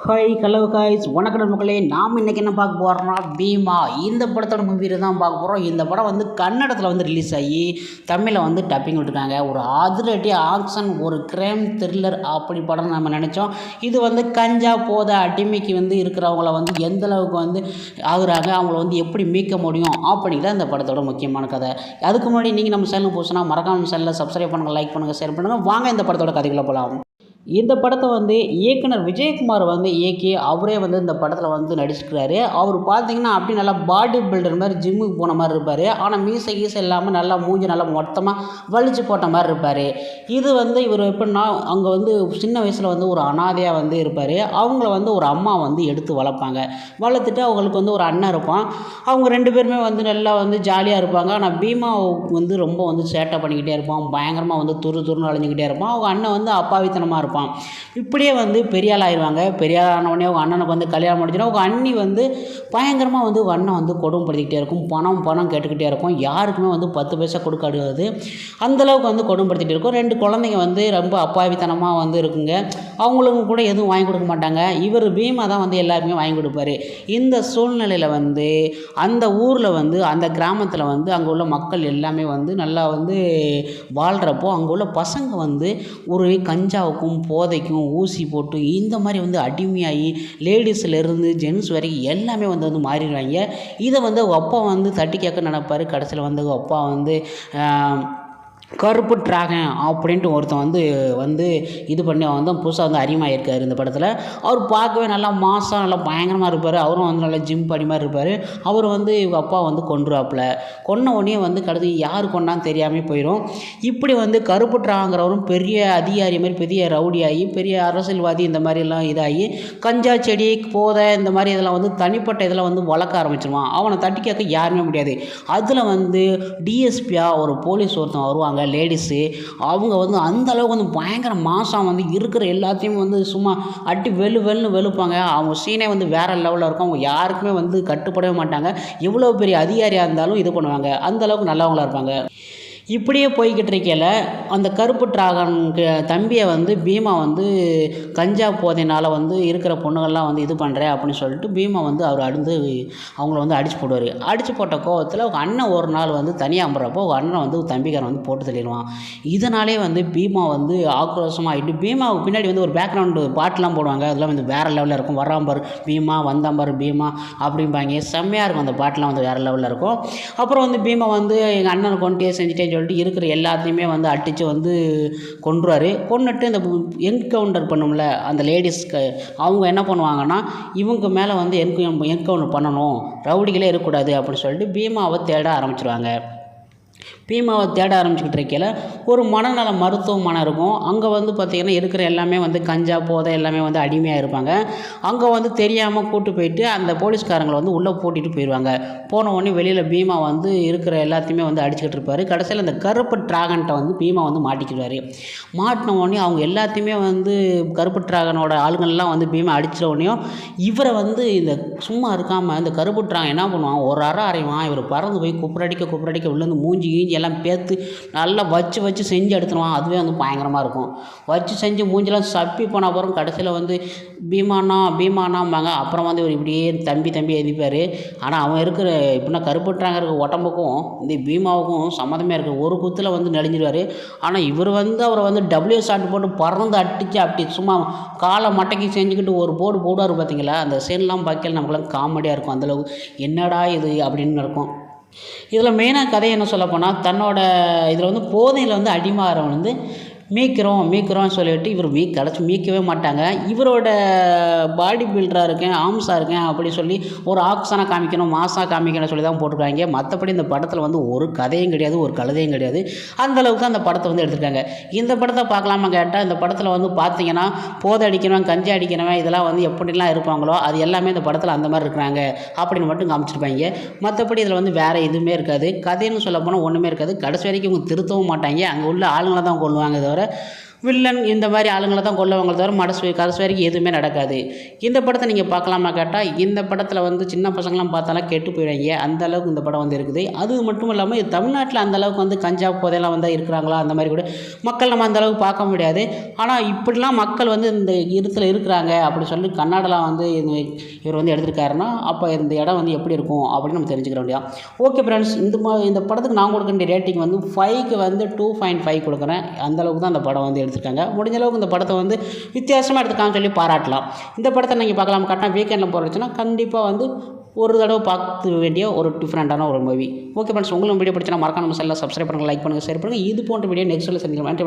Hi hello guys வணக்கம் மக்களே. நாம் இன்றைக்கி என்ன பார்க்க போகிறோம்னா பீமா இந்த படத்தோட மூவியில் தான் பார்க்க போகிறோம். இந்த படம் வந்து கன்னடத்தில் வந்து ரிலீஸ் ஆகி தமிழில் வந்து டப்பிங் விட்டுருக்காங்க. ஒரு அதிரடி ஆக்ஷன், ஒரு கிரைம் த்ரில்லர் அப்படி படம் நம்ம நினச்சோம். இது வந்து கஞ்சா போத அடிமைக்கு வந்து இருக்கிறவங்கள வந்து எந்தளவுக்கு வந்து ஆகுறாங்க, அவங்கள வந்து எப்படி மீட்க முடியும் அப்படிங்கிறத இந்த படத்தோட முக்கியமான கதை. அதுக்கு முன்னாடி நீங்கள் நம்ம சேனல் போச்சுன்னா மறக்காம சேனலில் சப்ஸ்கிரைப் பண்ணுங்கள், லைக் பண்ணுங்கள், ஷேர் பண்ணுங்கள். வாங்க இந்த படத்தோட கதைக்குள்ளே போகலாம். இந்த படத்தை வந்து இயக்குனர் விஜயகுமார் வந்து இயக்கி அவரே வந்து இந்த படத்தில் வந்து நடிச்சிருக்கிறாரு. அவர் பார்த்தீங்கன்னா அப்படி நல்லா பாடி பில்டர் மாதிரி ஜிம்முக்கு போன மாதிரி இருப்பார். ஆனால் மீசை கீசை இல்லாமல் நல்லா மூஞ்சி நல்லா மொத்தமாக வலிச்சு போட்ட மாதிரி இருப்பார். இது வந்து இவர் எப்படின்னா அங்கே வந்து சின்ன வயசில் வந்து ஒரு அனாதையாக வந்து இருப்பார். அவங்கள வந்து ஒரு அம்மா வந்து எடுத்து வளர்ப்பாங்க. வளர்த்துட்டு அவங்களுக்கு வந்து ஒரு அண்ணன் இருப்பான். அவங்க ரெண்டு பேருமே வந்து நல்லா வந்து ஜாலியாக இருப்பாங்க. ஆனால் பீமா வந்து ரொம்ப வந்து சேட்டை பண்ணிக்கிட்டே இருப்பான். பயங்கரமாக வந்து துருன்னு அழிஞ்சிக்கிட்டே இருப்பான். அவங்க அண்ணன் வந்து அப்பாவித்தனமாக இருப்பான். இப்படியே வந்து பெரிய ஆள் ஆயிடுவாங்க. பெரிய ஆள் ஆனவுடனே அவங்க அண்ணனுக்கு வந்து கல்யாணம் முடிச்சுன்னா அவங்க அண்ணி வந்து பயங்கரமாக வந்து அண்ணன் வந்து கொடுமைப்படுத்திக்கிட்டே இருக்கும். பணம் கேட்டுக்கிட்டே இருக்கும். யாருக்குமே வந்து 10 பைசா கொடுக்காது. அந்தளவுக்கு வந்து கொடுமைப்படுத்திகிட்டே இருக்கும். 2 குழந்தைங்க வந்து ரொம்ப அப்பாவித்தனமாக வந்து இருக்குங்க. அவங்களுக்கும் கூட எதுவும் வாங்கி கொடுக்க மாட்டாங்க. இவர் பீமா தான் வந்து எல்லாருக்குமே வாங்கி கொடுப்பாரு. இந்த சூழ்நிலையில் வந்து அந்த ஊரில் வந்து அந்த கிராமத்தில் வந்து அங்கே உள்ள மக்கள் எல்லாமே வந்து நல்லா வந்து வாழ்கிறப்போ அங்கே உள்ள பசங்க வந்து ஒரு கஞ்சாவுக்கும் போதைக்கும் ஊசி போட்டு இந்த மாதிரி வந்து அடிமையாகி லேடிஸ்லேருந்து ஜென்ஸ் வரைக்கும் எல்லாமே வந்து மாறிடுவாங்க. இதை வந்து அவங்க அப்பா வந்து தட்டி கேட்க நினைப்பார். கடைசியில் வந்து அவங்க அப்பா வந்து கருப்பு டிராகன் அப்படின்ட்டு ஒருத்தன் வந்து இது பண்ணி அவன் தான் புதுசாக வந்து அறிமுகமாயிருக்கார் இந்த படத்தில். அவர் பார்க்கவே நல்லா மாசாக நல்லா பயங்கரமாக இருப்பார். அவரும் வந்து நல்லா ஜிம் படி மாதிரி இருப்பார். அவர் வந்து இவங்க அப்பா வந்து கொன்றுவாப்பில். கொன்ன உடனே வந்து கடைசி யார் கொண்டான்னு தெரியாமல் போயிடும். இப்படி வந்து கருப்பு டிராகங்கிறவரும் பெரிய அதிகாரி மாதிரி பெரிய ரவுடியாகி பெரிய அரசியல்வாதி இந்த மாதிரிலாம் இதாகி கஞ்சா செடி போதை இந்த மாதிரி இதெல்லாம் வந்து தனிப்பட்ட இதெல்லாம் வந்து வளர்க்க ஆரம்பிச்சிருவான். அவனை தட்டி கேட்க யாருமே முடியாது. அதில் வந்து டிஎஸ்பியாக ஒரு போலீஸ் ஒருத்தன் வருவாங்க, லேடிஸு. அவங்க வந்து அந்த அளவுக்கு வந்து பயங்கர மாதம் வந்து இருக்கிற எல்லாத்தையும் வந்து சும்மா அடி வெளுன்னு வெளுப்பாங்க. அவங்க சீனே வந்து வேறு லெவலில் இருக்கும். அவங்க யாருக்குமே வந்து கட்டுப்படவே மாட்டாங்க. எவ்வளோ பெரிய அதிகாரியாக இருந்தாலும் இது பண்ணுவாங்க. அந்தளவுக்கு நல்லவங்களாக இருப்பாங்க. இப்படியே போய்கிட்டு இருக்கையில் அந்த கருப்பு டிராகனுக்கு தம்பியை வந்து பீமா வந்து கஞ்சா போதையினால் வந்து இருக்கிற பொண்ணுகள்லாம் வந்து இது பண்ணுறேன் அப்படின்னு சொல்லிட்டு பீமா வந்து அவர் அவங்கள வந்து அடித்து போடுவார். அடித்து போட்ட கோவத்தில் அவங்க அண்ணன் ஒரு நாள் வந்து தனியாக அம்புறப்போ அவங்க அண்ணன் வந்து தம்பிக்காரன் வந்து போட்டு தள்ளிடுவான். இதனாலே வந்து பீமா வந்து ஆக்ரோஷமாக ஆகிட்டு பீமாவுக்கு பின்னாடி வந்து ஒரு பேக்ரவுண்டு பாட்டெலாம் போடுவாங்க. அதெல்லாம் வந்து வேறு லெவலில் இருக்கும். வராம்பர் பீமா, வந்தாம்பர் பீமா அப்படிம்பாங்க. செம்மையாக இருக்கும். அந்த பாட்டெலாம் வந்து வேறு லெவலில் இருக்கும். அப்புறம் வந்து பீமா வந்து எங்கள் அண்ணனை கொண்டே செஞ்சுட்டே சொல்லிட்டு இருக்கிற எல்லாத்தையுமே வந்து அடித்து வந்து கொன்றுவார். கொன்னுட்டு இந்த என்கவுண்டர் பண்ணும்ல அந்த லேடிஸ்க்கு அவங்க என்ன பண்ணுவாங்கன்னா இவங்க மேலே வந்து என்கவுண்டர் பண்ணணும், ரவுடிகளே இருக்கக்கூடாது அப்படின்னு சொல்லிட்டு பீமாவை தேட ஆரம்பிச்சிருவாங்க. பீமாவை தேட ஆரம்பிச்சுக்கிட்டு இருக்கையில் ஒரு மனநல மருத்துவமனை இருக்கும். அங்கே வந்து பார்த்திங்கன்னா இருக்கிற எல்லாமே வந்து கஞ்சா போதை எல்லாமே வந்து அடிமையாக இருப்பாங்க. அங்கே வந்து தெரியாமல் கூட்டு போயிட்டு அந்த போலீஸ்காரங்களை வந்து உள்ளே பூட்டிகிட்டு போயிடுவாங்க. போன உடனே வெளியில் பீமா வந்து இருக்கிற எல்லாத்தையுமே வந்து அடிச்சுக்கிட்டு இருப்பார். கடைசியில் அந்த கருப்பு டிராகன்கிட்ட வந்து பீமா வந்து மாட்டிக்கிடுவார். மாட்டின உடனே அவங்க எல்லாத்தையுமே வந்து கருப்பு டிராகனோட ஆளுங்கள்லாம் வந்து பீமா அடிச்சிட உடனேயும் இவரை வந்து இந்த சும்மா இருக்காமல் இந்த கருப்பு டிராகன் என்ன பண்ணுவான், ஒரு அறைவான். இவர் பறந்து போய் குப்புரடிக்க உள்ளேருந்து மூஞ்சி கீஞ்சி எல்லாம் பேர்த்து நல்லா வச்சு செஞ்சு எடுத்துருவான். அதுவே வந்து பயங்கரமாக இருக்கும். வச்சு செஞ்சு மூஞ்செல்லாம் சப்பி போன அப்புறம் கடைசியில் வந்து பீமானாம்பாங்க. அப்புறம் வந்து இவர் இப்படியே தம்பி எழுதிப்பார். ஆனால் அவன் இருக்கிற இப்படின்னா கருப்புட்டாங்க இருக்க உடம்புக்கும் இந்த பீமாவுக்கும் சம்மந்தமே இருக்குது. ஒரு குத்தில் வந்து நெளிஞ்சிடுவார். ஆனால் இவர் வந்து அவரை வந்து டபிள்யூ ஷாட் போட்டு பறந்து அடித்து அப்படி சும்மா காலை மட்டைக்கு செஞ்சுக்கிட்டு ஒரு போடுவார் பார்த்தீங்களா. அந்த சீன்லாம் பார்க்கல நமக்குலாம் காமெடியாக இருக்கும். அந்தளவுக்கு என்னடா இது அப்படின்னு இருக்கும். இதில் மெயினாக கதை என்ன சொல்ல போனால் தன்னோட இதில் வந்து போதையில் வந்து அடிமாறவன் வந்து மீக்கிறோம் சொல்லிவிட்டு இவர் மீக்கவே மாட்டாங்க. இவரோட பாடி பில்டராக இருக்கேன், ஆம்ஸாக இருக்கேன் அப்படி சொல்லி ஒரு ஆக்ஷனாக காமிக்கணும், மாசாக காமிக்கணும் சொல்லி தான் போட்டிருக்காங்க. மற்றபடி இந்த படத்தில் வந்து ஒரு கதையும் கிடையாது, ஒரு கழுதையும் கிடையாது. அந்தளவுக்கு அந்த படத்தை வந்து எடுத்துருக்காங்க. இந்த படத்தை பார்க்கலாமா கேட்டால் இந்த படத்தில் வந்து பார்த்தீங்கன்னா போதை அடிக்கிறவன், கஞ்சா அடிக்கிறவன் இதெல்லாம் வந்து எப்படிலாம் இருப்பாங்களோ அது எல்லாமே இந்த படத்தில் அந்த மாதிரி இருக்கிறாங்க அப்படின்னு மட்டும் காமிச்சிருப்பாங்க. மற்றபடி இதில் வந்து வேறு எதுவுமே இருக்காது. கதைன்னு சொல்ல போனால் ஒன்றுமே இருக்காது. கடைசி வரைக்கும் இவங்க திருத்தவும் மாட்டாங்க. அங்கே உள்ள ஆளுங்களை தான் கொள்ளுவாங்க. தவிர வில்லன் இந்த மாதிரி ஆளுங்களை தான் கொல்லவங்க தவிர கடைசி வரைக்கும் எதுவுமே நடக்காது. இந்த படத்தை நீங்கள் பார்க்கலாமா கேட்டால், இந்த படத்தில் வந்து சின்ன பசங்களாம் பார்த்தாலும் கெட்டு போயிடுவாங்க, அந்த அளவுக்கு இந்த படம் வந்து இருக்குது. அது மட்டும் இல்லாமல் இது தமிழ்நாட்டில் அந்த அளவுக்கு வந்து கஞ்சா போதையெல்லாம் வந்து இருக்கிறாங்களா அந்த மாதிரி கூட மக்கள் நம்ம அந்த அளவுக்கு பார்க்க முடியாது. ஆனால் இப்படிலாம் மக்கள் வந்து இந்த இடத்துல இருக்கிறாங்க அப்படி சொல்லி கர்நாடகா வந்து இவர் வந்து எடுத்திருக்காருன்னா அப்போ இந்த இடம் வந்து எப்படி இருக்கும் அப்படின்னு நம்ம தெரிஞ்சுக்க வேண்டியதான். ஓகே ஃப்ரெண்ட்ஸ், இந்த படத்துக்கு நான் கொடுக்க வேண்டிய ரேட்டிங் வந்து 5க்கு வந்து 2.5 கொடுக்குறேன். அந்தளவுக்கு தான் அந்த படம் வந்து எடுத்திருக்காங்க. முடிஞ்ச அளவுக்கு இந்த படத்தை வந்து வித்தியாசமாக எடுத்துக்கான்னு சொல்லி பாராட்டலாம். இந்த படத்தை நீங்கள் பார்க்கலாம் கரெக்டாக வீக்கெண்டில் போகிறச்சுன்னா கண்டிப்பாக வந்து ஒரு தடவை பார்க்க வேண்டிய ஒரு டிஃப்ரெண்ட்டான ஒரு மூவி. ஓகே ஃப்ரெண்ட்ஸ், உங்களுக்கு வீடியோ பிடிச்சா மறக்காம நம்ம சேனலை சப்ஸ்கிரைப் பண்ணுங்கள், லைக் பண்ணுங்கள், ஷேர் பண்ணுங்கள். இது போன்ற வீடியோ நெக்ஸ்ட்டில் சந்திக்கலாம்.